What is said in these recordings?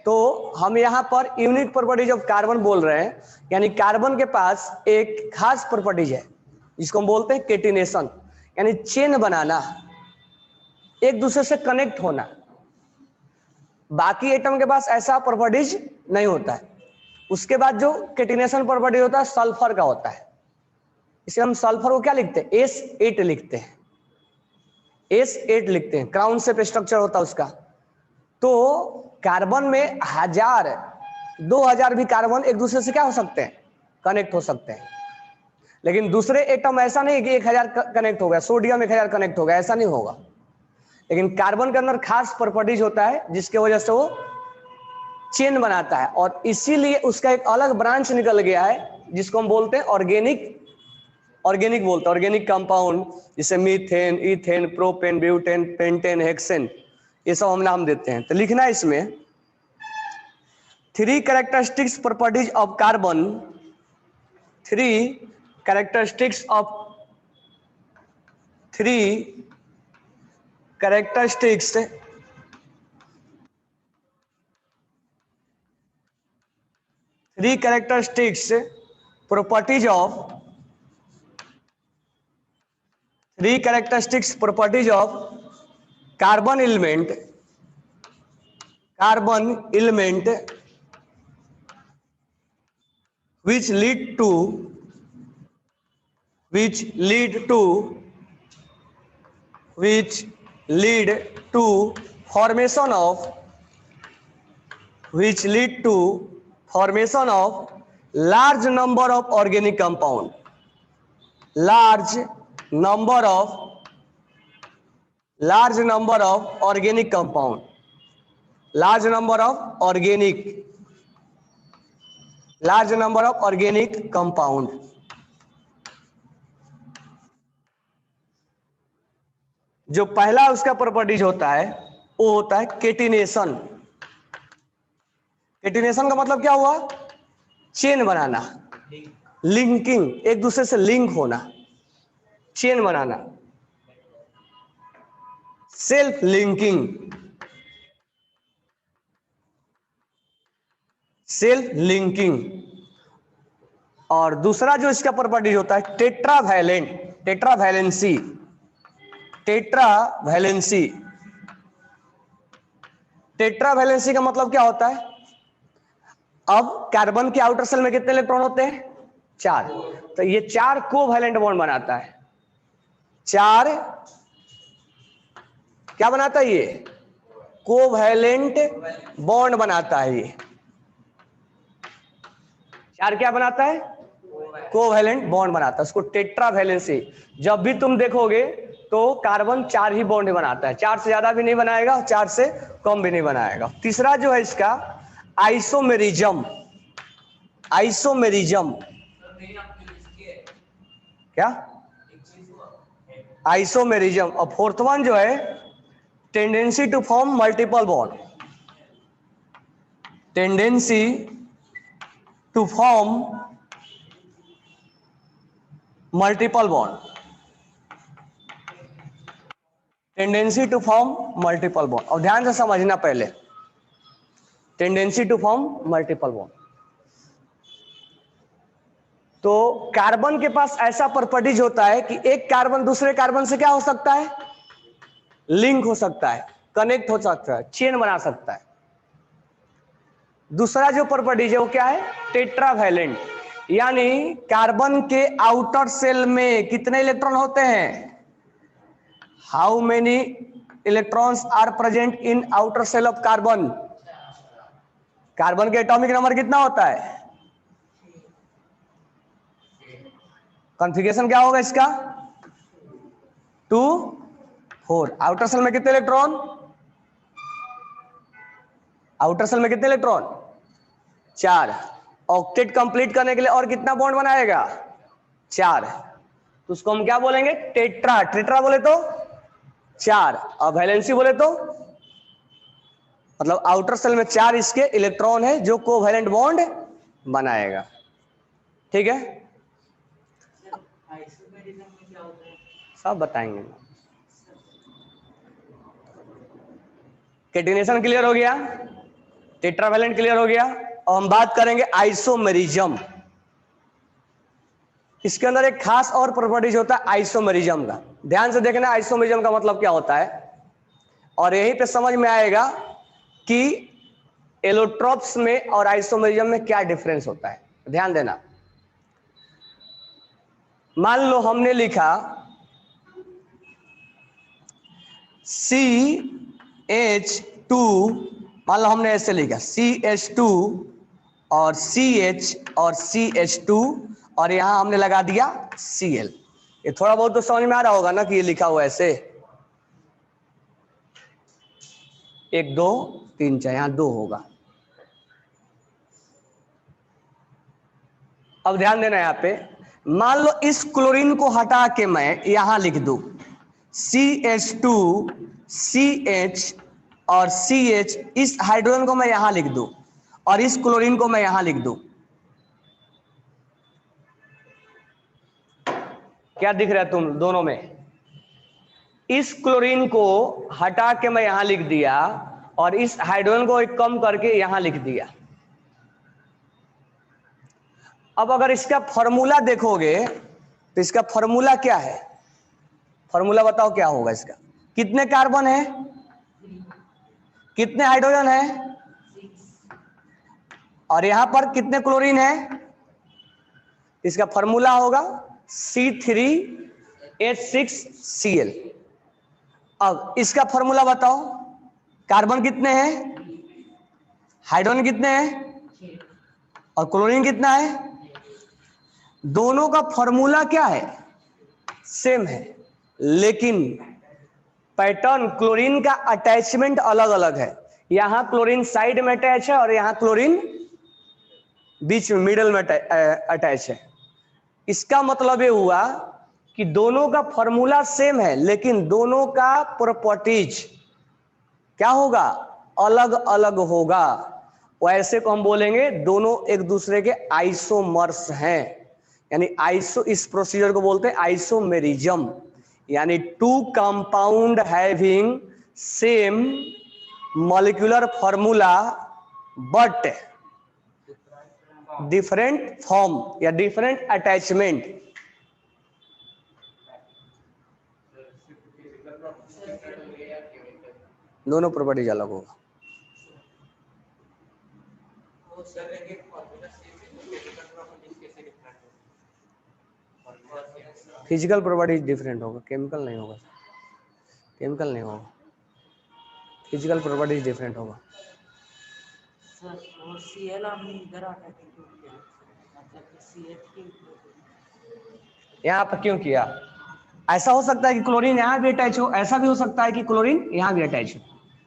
तो हम यहाँ पर यूनिक प्रॉपर्टीज ऑफ कार्बन बोल रहे हैं, यानी कार्बन के पास एक खास प्रॉपर्टीज है जिसको हम बोलते हैं केटिनेशन, यानी चेन बनाना, एक दूसरे से कनेक्ट होना। बाकी एटम के पास ऐसा प्रॉपर्टीज नहीं होता है। उसके बाद जो केटिनेशन प्रॉपर्टी होता है सल्फर का होता है। इसे हम सल्फर को क्या लिखते हैं, S8 लिखते हैं, S8 लिखते हैं, क्राउन शेप स्ट्रक्चर होता है उसका। तो कार्बन में 1000 2000 भी कार्बन एक दूसरे से क्या हो सकते हैं, कनेक्ट हो सकते हैं। लेकिन दूसरे एटम ऐसा नहीं कि 1000 कनेक्ट हो गया, सोडियम 1000 कनेक्ट हो गया, ऐसा नहीं होगा। लेकिन कार्बन के अंदर खास प्रॉपर्टीज होता है जिसके वजह से वो चेन बनाता है, और इसीलिए उसका एक अलग ब्रांच निकल गया है जिसको हम बोलते हैं ऑर्गेनिक बोलते हैं, ऑर्गेनिक कंपाउंड, जैसे methane, ethane, propane, butane, pentane, hexane, ये सब हम नाम देते हैं। तो लिखना है इसमें 3 characteristics properties of carbon, 3 characteristics of 3 characteristics properties of 3 characteristics properties of carbon element which lead to formation of large number of organic compound, large number of organic compound, large number of organic compound। जो पहला उसका properties होता है वो होता है केटिनेशन। केटिनेशन का मतलब क्या हुआ, चेन बनाना, लिंकिंग, एक दूसरे से लिंक होना, चेन बनाना, सेल्फ लिंकिंग। और दूसरा जो इसका प्रॉपर्टीज होता है टेट्रावैलेंसी। टेट्रावैलेंसी का मतलब क्या होता है, अब कार्बन के आउटर सेल में कितने इलेक्ट्रॉन होते हैं, 4, तो ये 4 कोवैलेंट बॉन्ड बनाता है। 4 क्या बनाता है, ये कोवैलेंट बॉन्ड बनाता है। ये 4 क्या बनाता है, कोवैलेंट बॉन्ड बनाता है, उसको टेट्रावैलेंसी। जब भी तुम देखोगे तो कार्बन 4 ही बॉन्ड बनाता है, 4 से ज्यादा भी नहीं बनाएगा और 4 से कम भी नहीं बनाएगा। तीसरा जो है इसका आइसोमेरिज्म। क्या, आइसोमेरिज्म। और फोर्थ वन जो है tendency to form multiple bond, tendency to form multiple bond, tendency to form multiple bond. और ध्यान से समझना पहले, tendency to form multiple bond. तो कार्बन के पास ऐसा प्रॉपर्टीज होता है कि एक कार्बन दूसरे कार्बन से क्या हो सकता है, लिंक हो सकता है, कनेक्ट हो सकता है, चेन बना सकता है। दूसरा जो प्रॉपर्टीज है वो क्या है, टेट्रावैलेंट, यानी कार्बन के आउटर सेल में कितने इलेक्ट्रॉन होते हैं, how many electrons are present in outer shell of carbon. Carbon के एटॉमिक नंबर कितना होता है, कॉन्फ़िगरेशन क्या होगा इसका, 2 4। आउटर सेल में कितने इलेक्ट्रॉन, आउटर सेल में कितने इलेक्ट्रॉन, 4। ऑक्टेट कंप्लीट करने के लिए और कितना बॉन्ड बनाएगा, 4। तो उसको हम क्या बोलेंगे, टेट्रा। टेट्रा बोले तो 4, और वैलेंसी बोले तो मतलब आउटर सेल में 4 इसके इलेक्ट्रॉन है जो कोवैलेंट बॉन्ड बनाएगा। ठीक है, सब बताएंगे। केटिनेशन क्लियर हो गया। टेट्रावैलेंट क्लियर हो गया। और हम बात करेंगे आइसोमेरिज्म। इसके अंदर एक खास और प्रॉपर्टीज होता है आइसोमेरिज्म का। ध्यान से देखना आइसोमेरिज्म का मतलब क्या होता है, और यहीं पे समझ में आएगा कि एलोट्रोप्स में और आइसोमेरिज्म में क्या डिफरेंस होता है। ध्यान देना, मान लो हमने लिखा CH2, मान लो हमने ऐसे लिखा CH2 और CH और CH2 और यहां हमने लगा दिया Cl। ये थोड़ा बहुत तो समझ में आ रहा होगा ना कि ये लिखा हुआ ऐसे 1 2 3 4, यहां 2 होगा। अब ध्यान देना यहां पे, मान लो इस क्लोरीन को हटा के मैं यहां लिख दूं CH2 CH और CH, इस हाइड्रोजन को मैं यहां लिख दूं और इस क्लोरीन को मैं यहां लिख दूं, क्या दिख रहा है तुम दोनों में? इस क्लोरीन को हटा के मैं यहां लिख दिया और इस हाइड्रोजन को एक कम करके यहां लिख दिया। अब अगर इसका फॉर्मूला देखोगे तो इसका फॉर्मूला क्या है? फॉर्मूला बताओ क्या होगा इसका? कितने कार्बन है, कितने हाइड्रोजन है, और यहां पर कितने क्लोरीन है? इसका फॉर्मूला होगा C3H6Cl। अब इसका फॉर्मूला बताओ, कार्बन कितने हैं, हाइड्रोजन कितने हैं और क्लोरीन कितना है? दोनों का फॉर्मूला क्या है? सेम है, लेकिन पैटर्न क्लोरीन का अटैचमेंट अलग अलग है। यहां क्लोरीन साइड में अटैच है और यहां क्लोरीन बीच में मिडल में अटैच है। इसका मतलब ये हुआ कि दोनों का फॉर्मूला सेम है, लेकिन दोनों का प्रॉपर्टीज क्या होगा? अलग अलग होगा। वैसे को हम बोलेंगे दोनों एक दूसरे के आइसोमर्स हैं, यानी आइसो, इस प्रोसीजर को बोलते हैं आइसोमेरिज्म, यानी two compound having same molecular formula but different form या डिफरेंट अटैचमेंट। दोनों प्रॉपर्टीज अलग होगा। फिजिकल प्रॉपर्टीज डिफरेंट होगा, केमिकल नहीं होगा। केमिकल नहीं होगा, फिजिकल प्रॉपर्टीज डिफरेंट होगा। यहाँ पर क्यों किया? ऐसा हो सकता है कि क्लोरीन यहाँ भी अटैच हो, ऐसा भी हो सकता है कि क्लोरीन यहाँ भी अटैच हो।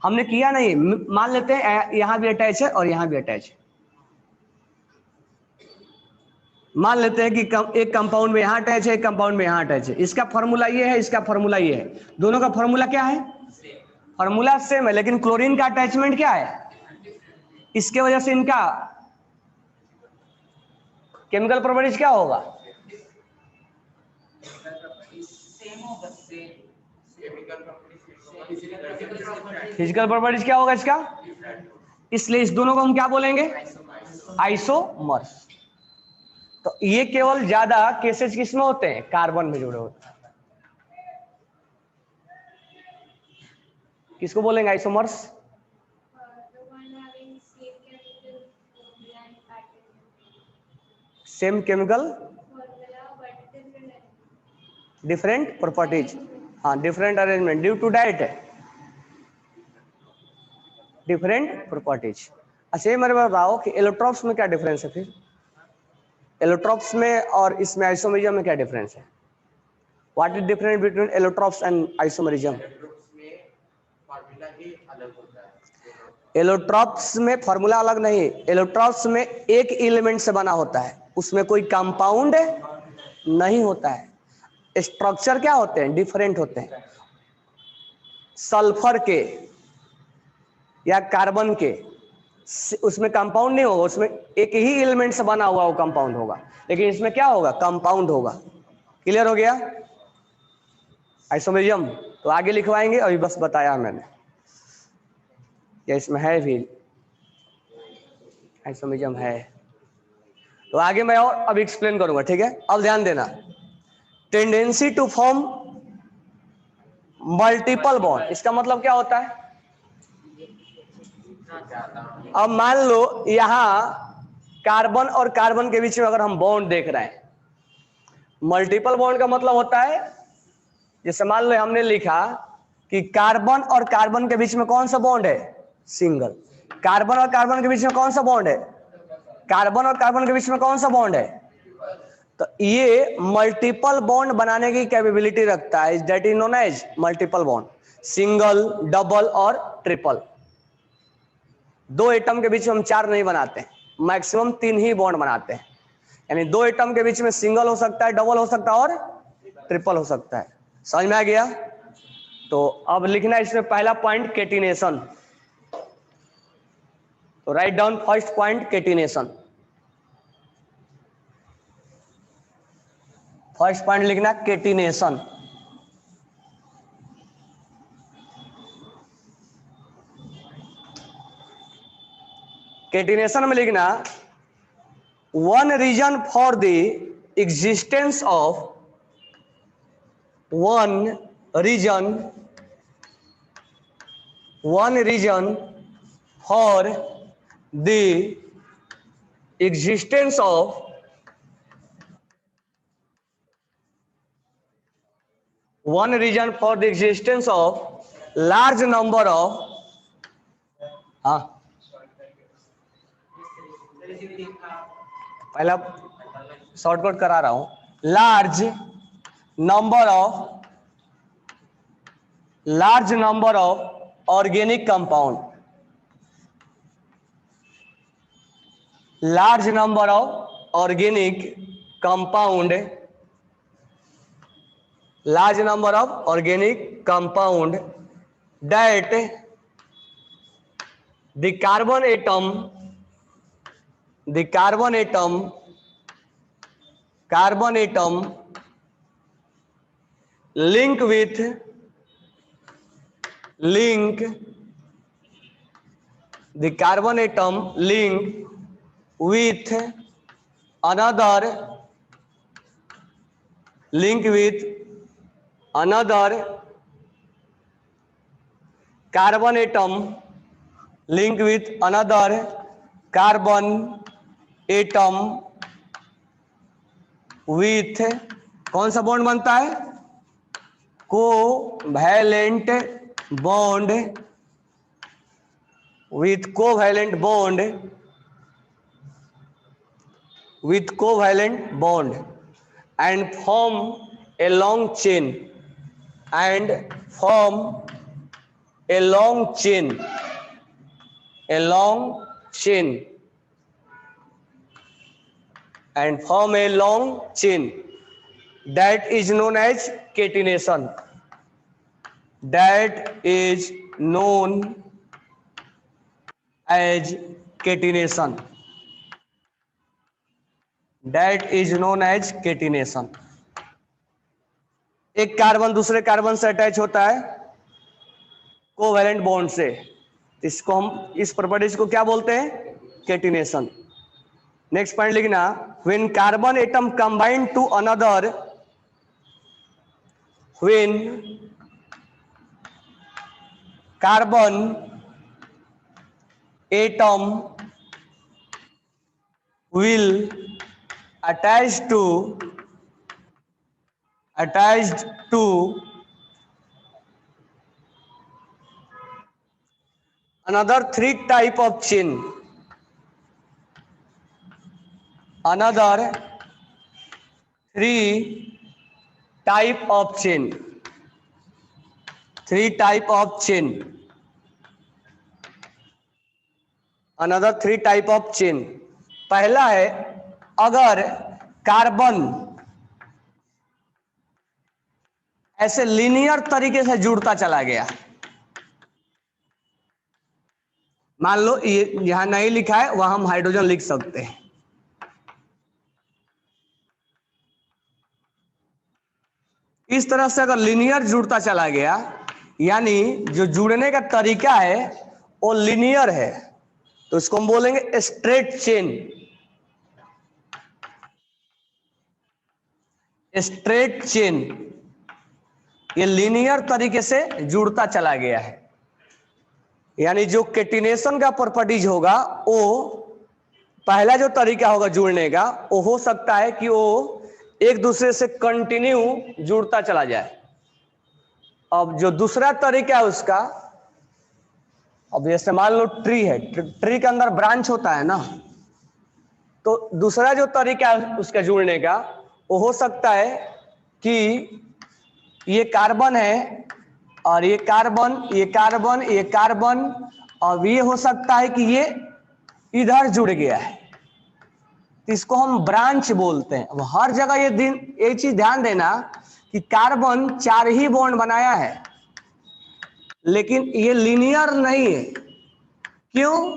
हमने किया नहीं, मान लेते हैं यहाँ भी अटैच है और यहाँ भी अटैच है। मान लेते हैं कि एक कंपाउंड में यहाँ अटैच है, एक कंपाउंड में यहाँ अटैच है। इसका फॉर्मूला ये है, इसका फॉर्मूला ये है, दोनों का फॉर्मूला क्या है? फॉर्मूला सेम है, लेकिन क्लोरीन का अटैचमेंट क्या है? इसके वजह से इनका केमिकल प्रॉपर्टीज क्या होगा? फिजिकल प्रॉपर्टीज क्या होगा इसका? इसलिए इस दोनों को हम क्या बोलेंगे? आइसोमर्स। तो ये केवल ज्यादा केसेस किसमें होते हैं? कार्बन में जुड़े होते हैं। किसको बोलेंगे isomers? Same chemical different properties, हाँ different arrangement due to diet, different properties. अच्छा ये मेरे बताओ कि एलोट्रॉप्स में क्या डिफरेंस है? फिर एलोट्रॉप्स में और इसमें आइसोमेरिज्म में क्या डिफरेंस है? What is difference between allotropes and isomerism? Allotropes में फॉर्मूला अलग नहीं, एलोट्रॉप्स में एक एलिमेंट से बना होता है, उसमें कोई कंपाउंड नहीं होता है। स्ट्रक्चर क्या होते हैं? डिफरेंट होते हैं। सल्फर के या कार्बन के उसमें कंपाउंड नहीं होगा, उसमें एक ही एलिमेंट से बना हुआ वो कंपाउंड होगा, लेकिन इसमें क्या होगा? कंपाउंड होगा। क्लियर हो गया आइसोमेरिज्म? तो आगे लिखवाएंगे, अभी बस बताया मैंने, या इसमें है भी आइसोमेरिज्म है। तो आगे मैं और अब एक्सप्लेन करूंगा, ठीक है। अब ध्यान देना, tendency to form multiple bond, इसका मतलब क्या होता है? अब मान लो यहां कार्बन और कार्बन के बीच में अगर हम बॉन्ड देख रहे हैं, मल्टीपल बॉन्ड का मतलब होता है, जैसे मान लो हमने लिखा कि कार्बन और कार्बन के बीच में कौन सा बॉन्ड है? सिंगल। कार्बन और कार्बन के बीच में कौन सा बॉन्ड है? कार्बन और कार्बन के बीच में कौन सा बॉन्ड है? तो ये मल्टीपल बॉन्ड बनाने की कैपेबिलिटी रखता है, that is known as multiple bond. Single, double और ट्रिपल। दो एटम के बीच में हम 4 नहीं बनाते, मैक्सिमम 3 ही बॉन्ड बनाते हैं। यानी दो एटम के बीच में सिंगल हो सकता है, डबल हो सकता है और ट्रिपल हो सकता है। समझ में आ गया? तो अब लिखना है इसमें पहला पॉइंट केटिनेशन। तो write down first point catenation. First point लिखना केटिनेशन। केटिनेशन में लिखना one reason for the existence of one reason for the existence of large number of पहला शॉर्टकट करा रहा हूं, large number of organic compound, large number of organic compound that the carbon atom link with another carbon atom with कौन सा bond बनता है? Covalent bond, with covalent bond and form a long chain and form a long chain that is known as catenation. एक carbon दूसरे carbon से attach होता है covalent bond से, इसको हम, इस प्रॉपर्टीज को क्या बोलते हैं? केटिनेशन। नेक्स्ट पॉइंट लिखना, when carbon atom combine to another, when carbon atom will attached to another 3 type of chain, three type of chain। पहला है, अगर कार्बन ऐसे लीनियर तरीके से जुड़ता चला गया, मान लो ये यहां नहीं लिखा है, वहां हम हाइड्रोजन लिख सकते हैं। इस तरह से अगर लीनियर जुड़ता चला गया, यानी जो जुड़ने का तरीका है वो लीनियर है, तो इसको हम बोलेंगे स्ट्रेट चेन। स्ट्रेट चेन ये लीनियर तरीके से जुड़ता चला गया है, यानी जो केटिनेशन का प्रॉपर्टीज होगा वो पहला जो तरीका होगा जुड़ने का, वो हो सकता है कि वो एक दूसरे से कंटिन्यू जुड़ता चला जाए। अब जो दूसरा तरीका है उसका, अब जैसे मान लो ट्री है, ट्री के अंदर ब्रांच होता है ना, तो दूसरा जो तरीका है उसका जुड़ने का, वो हो सकता है कि ये कार्बन है और ये कार्बन, ये कार्बन, ये कार्बन, और ये हो सकता है कि ये इधर जुड़ गया है, तो इसको हम ब्रांच बोलते हैं। अब हर जगह ये चीज ध्यान देना कि कार्बन 4 ही बॉन्ड बनाया है, लेकिन ये लीनियर नहीं है। क्यों?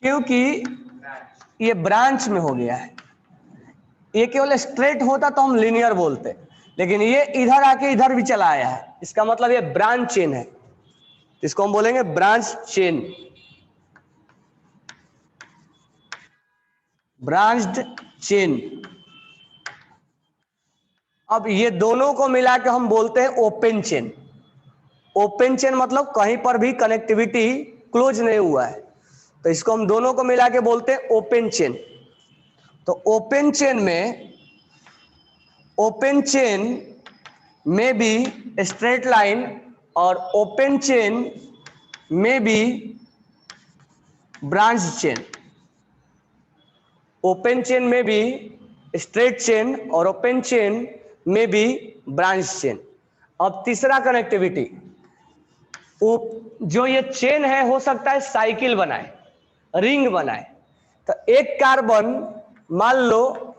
क्योंकि ये ब्रांच में हो गया है। ये केवल स्ट्रेट होता तो हम लीनियर बोलते, लेकिन ये इधर आके इधर भी चला आया है, इसका मतलब ये ब्रांच चेन है, इसको हम बोलेंगे ब्रांच चेन, ब्रांच्ड चेन। अब ये दोनों को मिला के हम बोलते हैं ओपन चेन। ओपन चेन मतलब कहीं पर भी कनेक्टिविटी क्लोज नहीं हुआ है, तो इसको हम दोनों को मिला के बोलते हैं ओपन चेन। तो ओपन चेन में भी स्ट्रेट लाइन और ओपन चेन में भी ब्रांच चेन। ओपन चेन में भी स्ट्रेट चेन और ओपन चेन में भी ब्रांच चेन। अब तीसरा कनेक्टिविटी, जो ये चेन है हो सकता है साइकिल बनाए, रिंग बनाए। तो एक कार्बन मान लो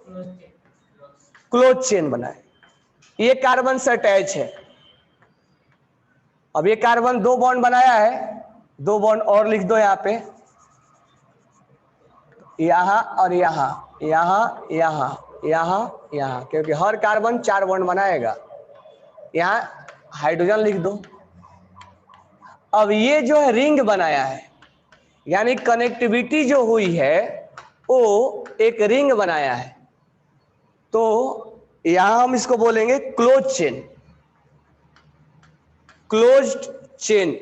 क्लोज चेन बनाए, ये कार्बन से अटैच है। अब ये कार्बन 2 बॉन्ड बनाया है, 2 बॉन्ड और लिख दो यहां पे, यहां और यहां, यहां, यहां, यहां, यहां, क्योंकि हर कार्बन 4 बॉन्ड बनाएगा। यहां हाइड्रोजन लिख दो। अब ये जो है रिंग बनाया है, यानी कनेक्टिविटी जो हुई है वो एक रिंग बनाया है, तो यहां हम इसको बोलेंगे क्लोज चेन, क्लोज्ड चेन,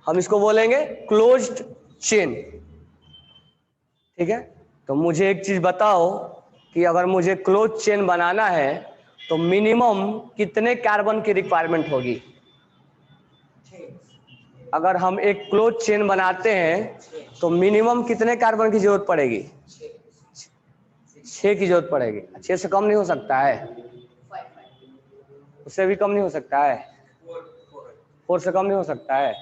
हम इसको बोलेंगे क्लोज्ड चेन। ठीक है, तो मुझे एक चीज बताओ कि अगर मुझे क्लोज चेन बनाना है तो मिनिमम कितने कार्बन की रिक्वायरमेंट होगी? अगर हम एक क्लोज चेन बनाते हैं तो मिनिमम कितने कार्बन की जरूरत पड़ेगी? 6 की जरूरत पड़ेगी। 6 से कम नहीं हो सकता है? उससे भी कम नहीं हो सकता है? 4 से कम नहीं हो सकता है?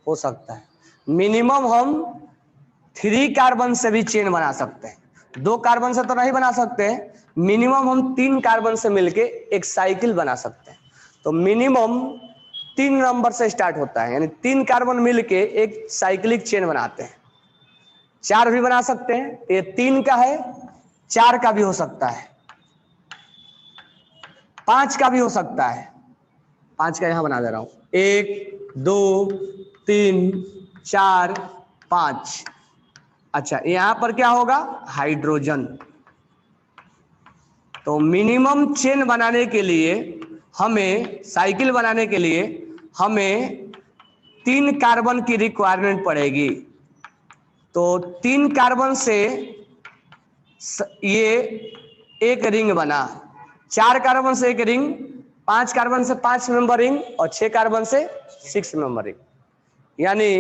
हो सकता है। मिनिमम हम 3 कार्बन से भी चेन बना सकते हैं। 2 कार्बन से तो नहीं बना सकते, मिनिमम हम 3 कार्बन से मिलके एक साइकिल बना सकते हैं। तो मिनिमम 3 नंबर से स्टार्ट होता है, यानी 3 कार्बन मिलके एक साइक्लिक चेन बनाते हैं। 4 भी बना सकते हैं, ये 3 का है, 4 का भी हो सकता है, 5 का भी हो सकता है। 5 का यहां बना दे रहा हूं, 1 2 3 4 5। अच्छा, यहां पर क्या होगा? हाइड्रोजन। तो मिनिमम चेन बनाने के लिए हमें, साइकिल बनाने के लिए हमें 3 कार्बन की रिक्वायरमेंट पड़ेगी। तो 3 कार्बन से ये एक रिंग बना, 4 कार्बन से एक रिंग, 5 कार्बन से 5 मेंबर रिंग और 6 कार्बन से 6 मेंबर रिंग। यानी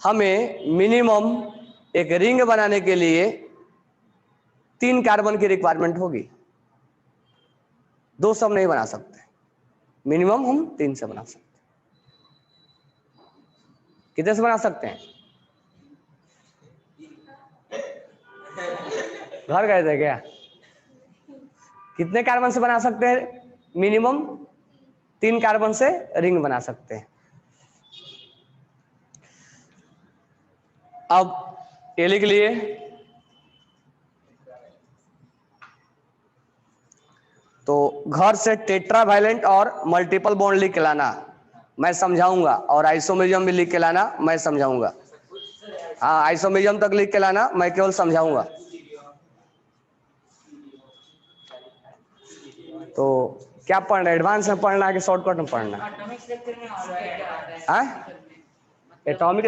हमें मिनिमम एक रिंग बनाने के लिए 3 कार्बन की रिक्वायरमेंट होगी। 2 सब नहीं बना सकते, मिनिमम हम 3 से बना सकते हैं। कितने से बना सकते हैं? घर गए थे क्या? कितने कार्बन से बना सकते हैं? मिनिमम 3 कार्बन से रिंग बना सकते हैं। अब ये लिख लिए, तो घर से टेट्रावैलेंट और मल्टीपल बॉन्ड लिख लाना। मैं समझाऊंगा, और आइसोमेरिज्म भी लिख के लाना, मैं समझाऊंगा। हाँ, आइसोमेरिज्म तक लिख के लाना, मैं केवल समझाऊंगा। तो क्या पढ़ना है, एडवांस में पढ़ना है कि शॉर्टकट में पढ़ना है? एटॉमिक